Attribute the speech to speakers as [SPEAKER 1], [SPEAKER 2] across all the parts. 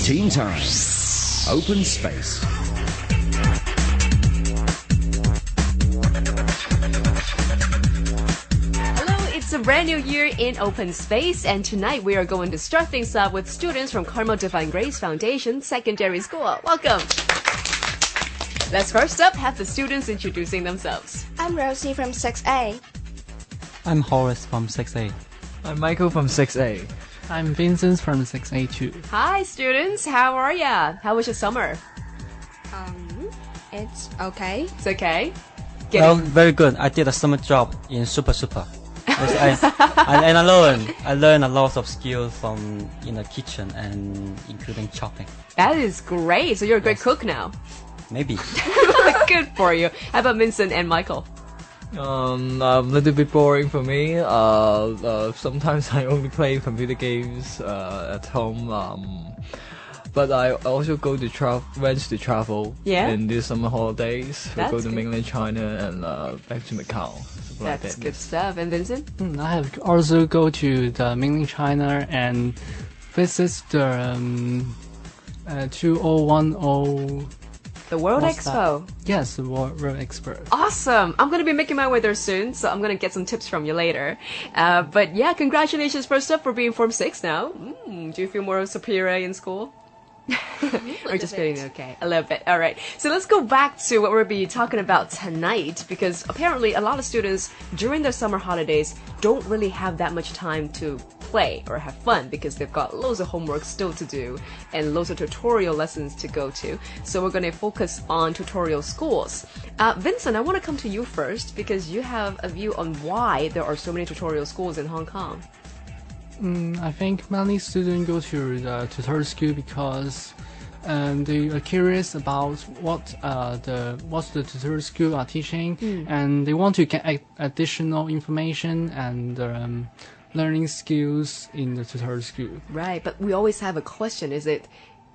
[SPEAKER 1] Teen Time. Open Space.
[SPEAKER 2] It's a brand new year in Open Space, and tonight we are going to start things up with students from Carmel Divine Grace Foundation Secondary School. Welcome! Let's first up have the students introducing themselves.
[SPEAKER 3] I'm Rosie from 6A.
[SPEAKER 4] I'm Horace from 6A.
[SPEAKER 5] I'm Michael from 6A.
[SPEAKER 4] I'm Vincent from 6A too.
[SPEAKER 2] Hi students, how are ya? How was your summer?
[SPEAKER 3] It's okay.
[SPEAKER 2] It's okay?
[SPEAKER 4] Well, very good. I did a summer job in Super. And I learned a lot of skills from in the kitchen and including chopping.
[SPEAKER 2] That is great. So you're a great cook now.
[SPEAKER 4] Maybe.
[SPEAKER 2] Good for you. How about Vincent and Michael?
[SPEAKER 5] A little bit boring for me. Sometimes I only play computer games at home. But I also went to travel in the summer holidays. We go to mainland China and back to Macau.
[SPEAKER 2] That's good stuff. And Vincent?
[SPEAKER 4] I have also go to the mainland China and visit the 2010.
[SPEAKER 2] The World Expo.
[SPEAKER 4] Yes, the World Expo.
[SPEAKER 2] Awesome. I'm going to be making my way there soon, so I'm going to get some tips from you later. But yeah, congratulations first up for being Form 6 now. Do you feel more superior in school? Or just feeling okay? A little bit. All right. So let's go back to what we'll be talking about tonight, because apparently a lot of students during their summer holidays don't really have that much time to play or have fun because they've got loads of homework still to do and loads of tutorial lessons to go to. So we're going to focus on tutorial schools. Vincent, I want to come to you first because you have a view on why there are so many tutorial schools in Hong Kong.
[SPEAKER 4] I think many students go to the tutorial school because they are curious about what the tutorial school are teaching, and they want to get additional information and learning skills in the tutorial school.
[SPEAKER 2] Right, but we always have a question: is it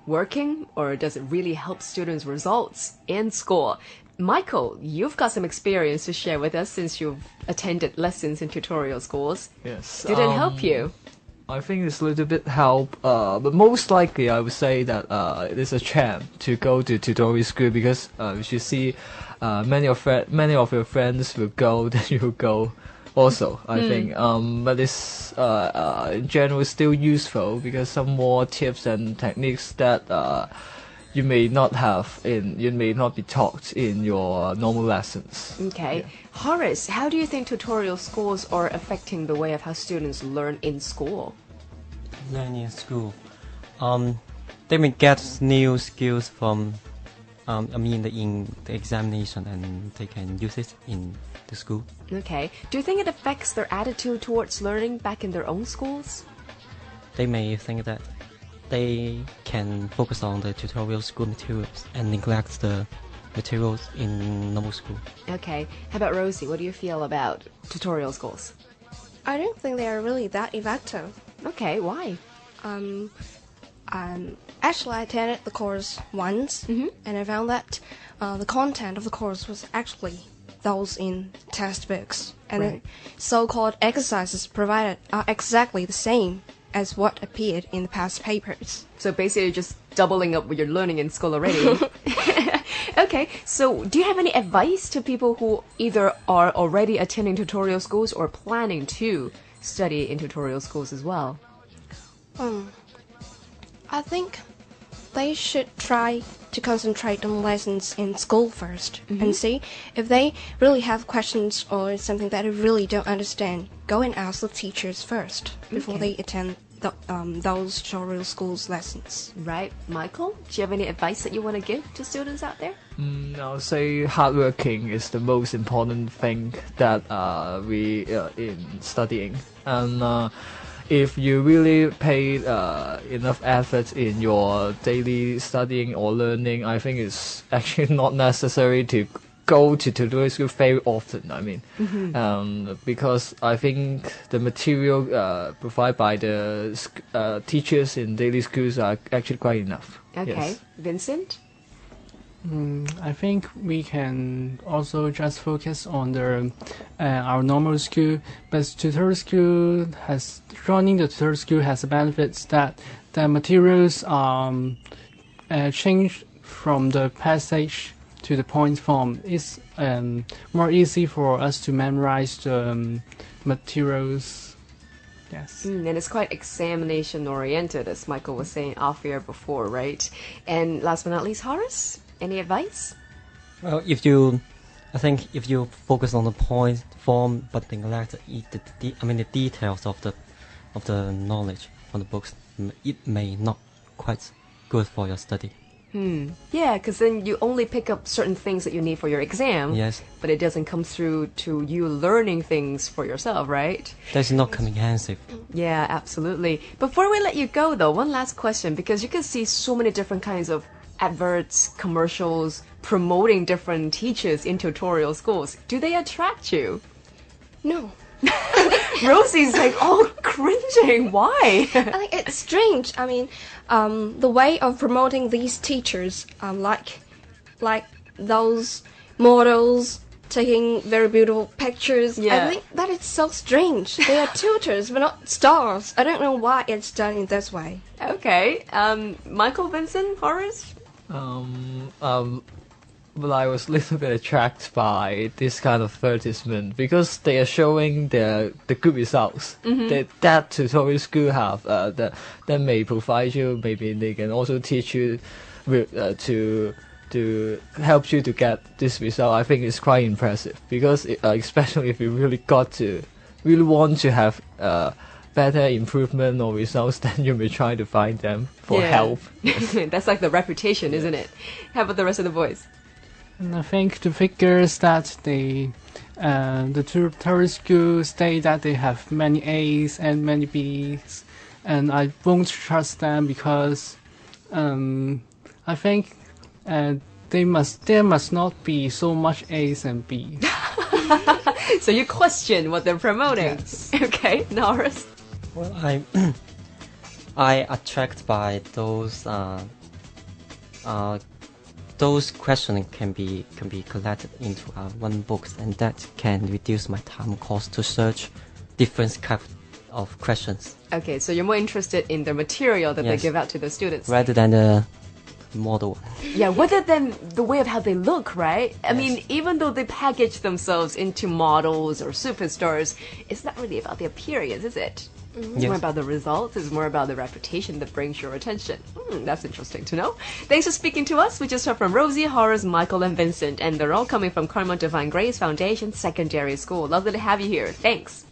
[SPEAKER 2] working, or does it really help students' results in school? Michael, you've got some experience to share with us since you've attended lessons in tutorial schools.
[SPEAKER 5] Yes.
[SPEAKER 2] Did it help you?
[SPEAKER 5] I think it's a little bit help, but most likely I would say that it is a trend to go to tutorial school because you should see many of your friends will go, then you will go also, I think. But it's in general still useful because some more tips and techniques that you may not be taught in your normal lessons.
[SPEAKER 2] Okay.
[SPEAKER 5] Yeah.
[SPEAKER 2] Horace, how do you think tutorial schools are affecting the way of how students learn in school?
[SPEAKER 4] Learning in school, they may get new skills from, in the examination, and they can use it in the school.
[SPEAKER 2] Okay. Do you think it affects their attitude towards learning back in their own schools?
[SPEAKER 4] They may think that they can focus on the tutorial school materials and neglect the materials in normal school.
[SPEAKER 2] Okay. How about Rosie? What do you feel about tutorial schools?
[SPEAKER 3] I don't think they are really that effective.
[SPEAKER 2] Okay, why?
[SPEAKER 3] Actually, I attended the course once, and I found that the content of the course was actually those in textbooks, and the so-called exercises provided are exactly the same as what appeared in the past papers.
[SPEAKER 2] So basically just doubling up what you're learning in school already. Okay, so do you have any advice to people who either are already attending tutorial schools or planning to study in tutorial schools as well?
[SPEAKER 3] I think they should try to concentrate on lessons in school first and see if they really have questions or something that they really don't understand. Go and ask the teachers first before they attend those tutorial schools lessons.
[SPEAKER 2] Right. Michael, do you have any advice that you want to give to students out there?
[SPEAKER 5] I'll say hardworking is the most important thing that we in studying, and if you really pay enough effort in your daily studying or learning, I think it's actually not necessary to go to tutorial school very often. I mean, because I think the material provided by the teachers in daily schools are actually quite enough.
[SPEAKER 2] Okay.
[SPEAKER 5] Yes.
[SPEAKER 2] Vincent?
[SPEAKER 4] I think we can also just focus on our normal school, but tutorial school joining the tutorial school has the benefits that the materials change from the passage to the point form. It's more easy for us to memorize the materials. Yes.
[SPEAKER 2] And it's quite examination oriented, as Michael was saying off air before, right? And last but not least, Horace, any advice?
[SPEAKER 6] Well, I think if you focus on the point form but neglect the details of the knowledge from the books, it may not quite good for your study.
[SPEAKER 2] Yeah, because then you only pick up certain things that you need for your exam.
[SPEAKER 6] Yes.
[SPEAKER 2] But it doesn't come through to you learning things for yourself, right?
[SPEAKER 6] That's not comprehensive.
[SPEAKER 2] Yeah, absolutely. Before we let you go, though, one last question, because you can see so many different kinds of adverts, commercials, promoting different teachers in tutorial schools. Do they attract you?
[SPEAKER 3] No.
[SPEAKER 2] Rosie's like, oh, cringing. Why?
[SPEAKER 3] I think it's strange. I mean, the way of promoting these teachers, like those models taking very beautiful pictures.
[SPEAKER 2] Yeah.
[SPEAKER 3] I think that is so strange. They are tutors, but not stars. I don't know why it's done in this way.
[SPEAKER 2] Okay. Michael, Vincent, Horace?
[SPEAKER 5] Well, I was a little bit attracted by this kind of advertisement because they are showing the good results that tutorial school have that may provide you. Maybe they can also teach you to help you to get this result. I think it's quite impressive because especially if you really want to have better improvement or results, then you may try to find them for help.
[SPEAKER 2] That's like the reputation, isn't it? How about the rest of the boys?
[SPEAKER 4] And I think the figures that the tutorial school state that they have many A's and many B's, and I won't trust them because I think there must not be so much A's and B's.
[SPEAKER 2] So you question what they're promoting.
[SPEAKER 4] Yes.
[SPEAKER 2] Okay, Norris.
[SPEAKER 6] Well, I attract by those questions can be collected into one book, and that can reduce my time cost to search different type of questions.
[SPEAKER 2] Okay, so you're more interested in the material that they
[SPEAKER 6] Yes.
[SPEAKER 2] give out to the students.
[SPEAKER 6] Rather than the model.
[SPEAKER 2] Yeah, rather than the way of how they look, right? I mean, even though they package themselves into models or superstars, it's not really about the appearance, is it? It's more about the results. It's more about the reputation that brings your attention. That's interesting to know. Thanks for speaking to us. We just heard from Rosie, Horace, Michael, and Vincent, and they're all coming from Carmel Divine Grace Foundation Secondary School. Lovely to have you here. Thanks.